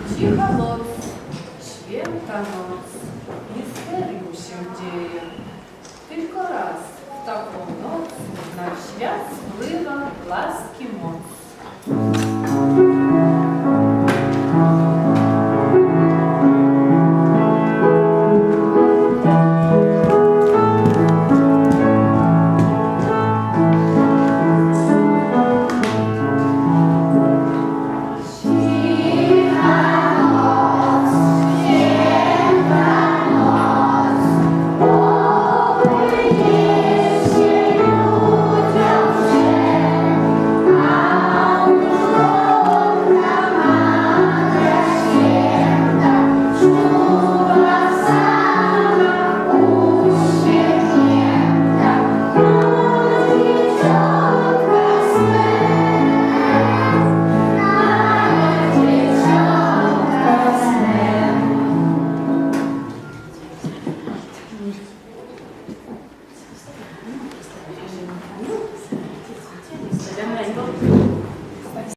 Cicha noc, święta noc, misterium się dzieje. Tylko raz w taką noc na świat spływa laski moc.